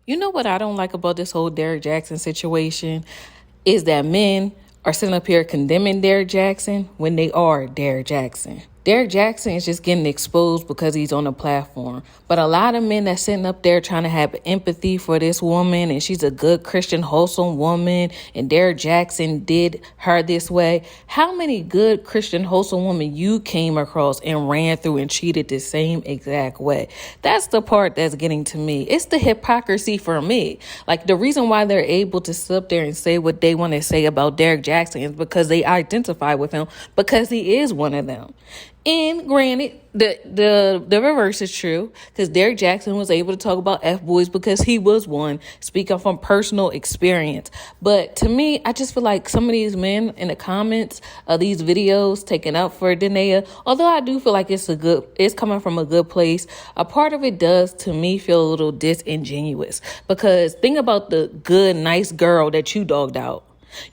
You know what I don't like about this whole Derrick Jaxn situation is that men are sitting up here condemning Derrick Jaxn when they are Derrick Jaxn. Derrick Jaxn is just getting exposed because he's on a platform. But a lot of men that's sitting up there trying to have empathy for this woman, and she's a good Christian, wholesome woman, and Derrick Jaxn did her this way. How many good Christian, wholesome women you came across and ran through and cheated the same exact way? That's the part that's getting to me. It's the hypocrisy for me. Like, the reason why they're able to sit up there and say what they want to say about Derrick Jaxn is because they identify with him, because he is one of them. And granted, the reverse is true, because Derrick Jaxn was able to talk about F-boys because he was one, speaking from personal experience. But to me, I just feel like some of these men in the comments of these videos taking up for Danae, although I do feel like it's coming from a good place, a part of it does, to me, feel a little disingenuous. Because think about the good, nice girl that you dogged out.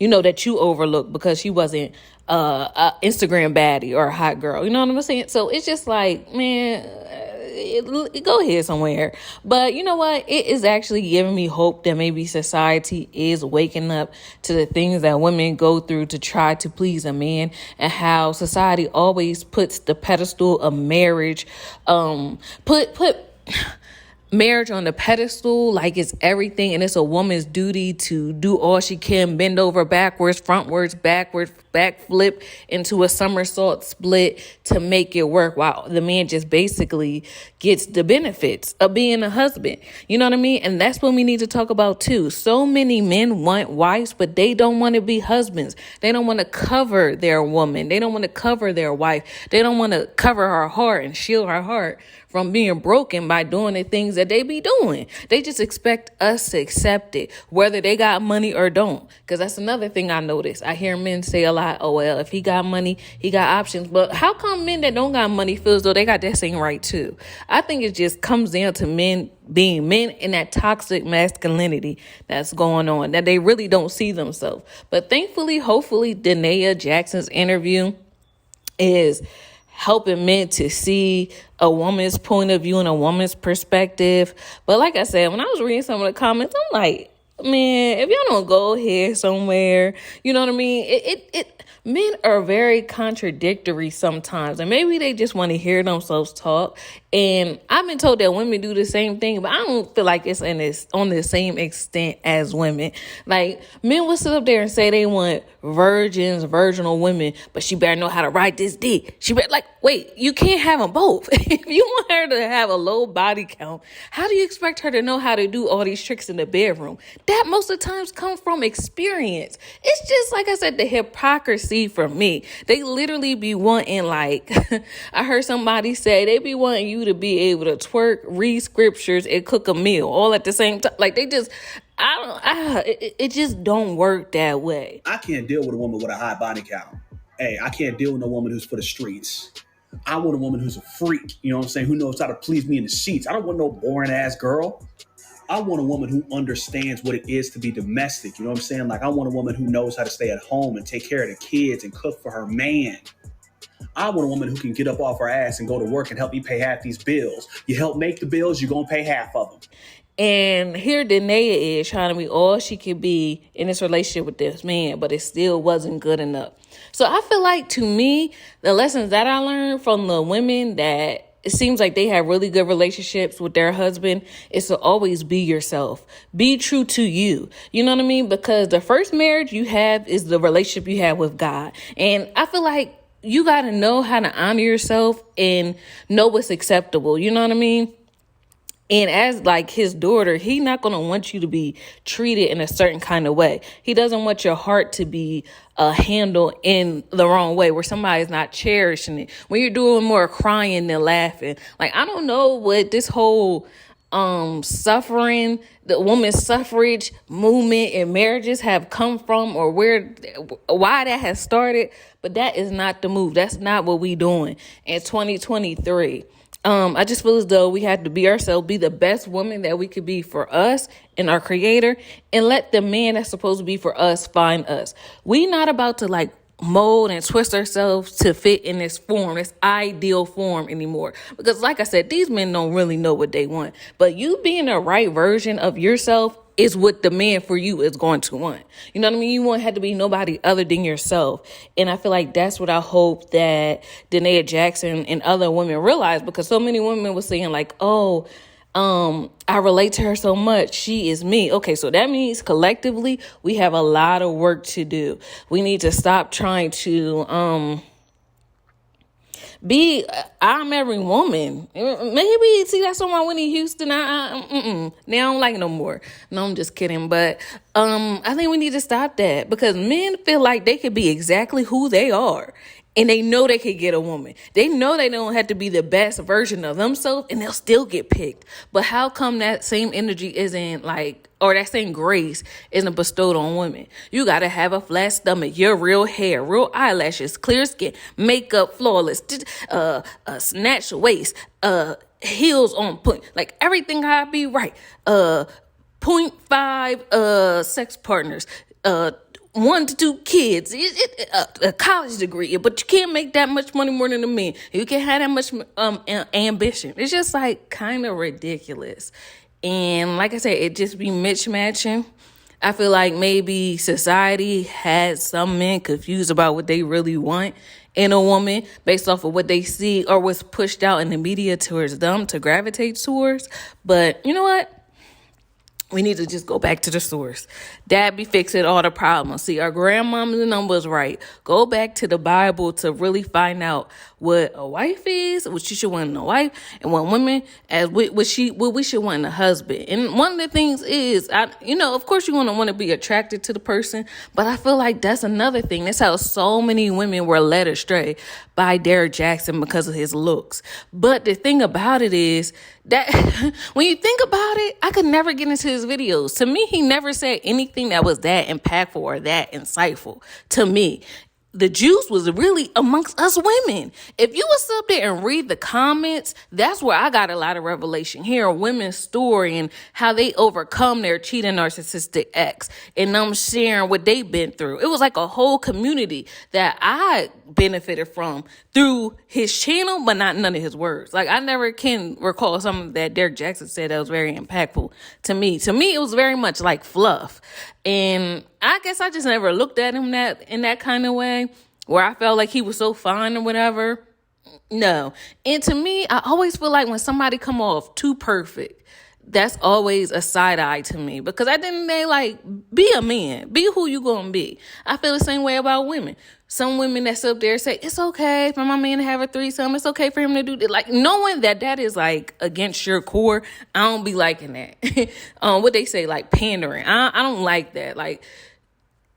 That you overlooked because she wasn't a Instagram baddie or a hot girl. You know what I'm saying? So it's just like, man, go ahead somewhere. But you know what? It is actually giving me hope that maybe society is waking up to the things that women go through to try to please a man, and how society always puts the pedestal of marriage, put marriage on the pedestal like it's everything, and it's a woman's duty to do all she can, bend over backwards, frontwards, backwards, backflip into a somersault split to make it work, while the man just basically gets the benefits of being a husband. You know what I mean? And that's what we need to talk about too. So many men want wives, but they don't want to be husbands. They don't want to cover their woman. They don't want to cover their wife. They don't want to cover her heart and shield her heart from being broken by doing the things that they be doing. They just expect us to accept it, whether they got money or don't. Because that's another thing I notice. I hear men say a lot, oh, well, if he got money, he got options. But how come men that don't got money feel as though they got that same right too? I think it just comes down to men being men in that toxic masculinity that's going on, that they really don't see themselves. But thankfully, hopefully, Danae Jackson's interview is helping men to see a woman's point of view and a woman's perspective. But like I said, when I was reading some of the comments, I'm like, man, if y'all don't go here somewhere, you know what I mean? Men are very contradictory sometimes, and maybe they just want to hear themselves talk. And I've been told that women do the same thing, but I don't feel like it's on the same extent as women. Like, men will sit up there and say they want virginal women, but she better know how to ride this dick. She better, wait, you can't have them both. If you want her to have a low body count, how do you expect her to know how to do all these tricks in the bedroom? That most of the times comes from experience. It's just, like I said, the hypocrisy for me. They literally be wanting, I heard somebody say, they be wanting you to be able to twerk, read scriptures, and cook a meal all at the same time. It just don't work that way. I can't deal with a woman with a high body count. Hey, I can't deal with a woman who's for the streets. I want a woman who's a freak, you know what I'm saying, who knows how to please me in the sheets. I don't want no boring ass girl. I want a woman who understands what it is to be domestic. You know what I'm saying? I want a woman who knows how to stay at home and take care of the kids and cook for her man. I want a woman who can get up off her ass and go to work and help me pay half these bills. You help make the bills, you're going to pay half of them. And here Danae is trying to be all she could be in this relationship with this man, but it still wasn't good enough. So I feel like, to me, the lessons that I learned from the women that it seems like they have really good relationships with their husband is to always be yourself. Be true to you. You know what I mean? Because the first marriage you have is the relationship you have with God. And I feel like you got to know how to honor yourself and know what's acceptable. You know what I mean? And as his daughter, he not going to want you to be treated in a certain kind of way. He doesn't want your heart to be handled in the wrong way, where somebody's not cherishing it, when you're doing more crying than laughing. I don't know what this whole suffering, the women's suffrage movement and marriages have come from, or why that has started, but that is not the move. That's not what we doing in 2023. I just feel as though we have to be ourselves, be the best woman that we could be for us and our creator, and let the man that's supposed to be for us find us. We not about to mold and twist ourselves to fit in this form, this ideal form anymore. Because like I said, these men don't really know what they want. But you being the right version of yourself is what the man for you is going to want. You know what I mean? You won't have to be nobody other than yourself. And I feel like that's what I hope that Derrick Jaxn and other women realize, because so many women were saying like, oh, I relate to her so much. She is me. Okay, so that means collectively we have a lot of work to do. We need to stop trying to be I'm every woman. Maybe see that's on my Whitney Houston. Now I don't like it no more. No, I'm just kidding. But I think we need to stop that, because men feel like they could be exactly who they are. And they know they could get a woman. They know they don't have to be the best version of themselves, and they'll still get picked. But how come that same energy isn't or that same grace isn't bestowed on women? You got to have a flat stomach, your real hair, real eyelashes, clear skin, makeup flawless, snatched waist, heels on point. Like everything gotta be right. 0.5 sex partners, 1 to 2 kids, a college degree, but you can't make that much money more than a man. You can't have that much ambition. It's just like kind of ridiculous. And like I said, it just be mismatching. I feel like maybe society has some men confused about what they really want in a woman based off of what they see or what's pushed out in the media towards them to gravitate towards. But you know what? We need to just go back to the source. That be fixing all the problems. See, our grandmama's numbers right. Go back to the Bible to really find out what a wife is, what you should want in a wife, and what women as what we should want in a husband. And one of the things is, of course, you're gonna want to be attracted to the person, but I feel like that's another thing. That's how so many women were led astray by Derrick Jaxn because of his looks. But the thing about it is that when you think about it, I could never get into his videos. To me, he never said anything that was that impactful or that insightful to me. The juice was really amongst us women. If you was up there and read the comments, that's where I got a lot of revelation. Hearing women's story and how they overcome their cheating narcissistic ex, and them sharing what they've been through. It was like a whole community that I benefited from through his channel, but not none of his words. Like I never can recall something that Derrick Jaxn said that was very impactful to me. To me, it was very much like fluff. And I guess I just never looked at him in that kind of way where I felt like he was so fine or whatever. No. And to me, I always feel like when somebody come off too perfect, that's always a side eye to me, because at the end of the day, like, be a man, be who you gonna be. I feel the same way about women. Some women that's up there say, it's okay for my man to have a threesome. It's okay for him to do that. Like, knowing that is like against your core, I don't be liking that. What they say, like pandering. I don't like that. Like,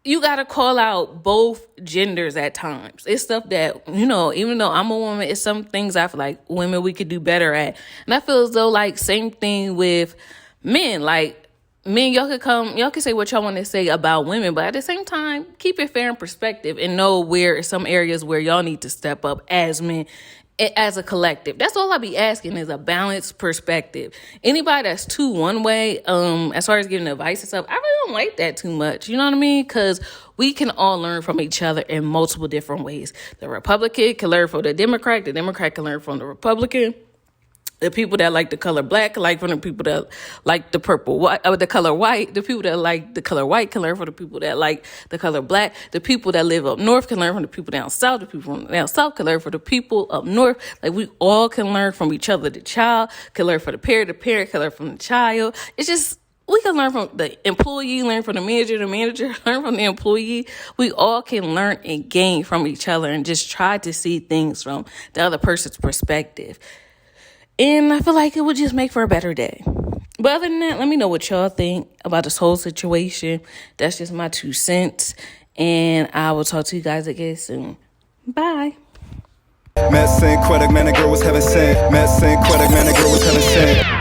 you got to call out both genders at times. It's stuff that, even though I'm a woman, it's some things I feel like women, we could do better at. And I feel as though, like, same thing with men. Like, men, y'all can say what y'all want to say about women, but at the same time, keep it fair in perspective and know where some areas where y'all need to step up as men, as a collective. That's all I be asking, is a balanced perspective. Anybody that's too one way, as far as giving advice and stuff, I really don't like that too much. You know what I mean? Because we can all learn from each other in multiple different ways. The Republican can learn from the Democrat can learn from the Republican. The people that like the color black can learn from the people that like the the color white. The people that like the color white can learn from the people that like the color black. The people that live up north can learn from the people down south. The people down south can learn from the people up north. Like, we all can learn from each other. The child can learn from the parent can learn from the child. It's just, we can learn from the employee, learn from the manager learn from the employee. We all can learn and gain from each other and just try to see things from the other person's perspective. And I feel like it would just make for a better day. But other than that, let me know what y'all think about this whole situation. That's just my 2 cents. And I will talk to you guys again soon. Bye. Matt St. Quebec, man, the girl was heaven sent. Matt St. Quebec, man, the girl was heaven sent.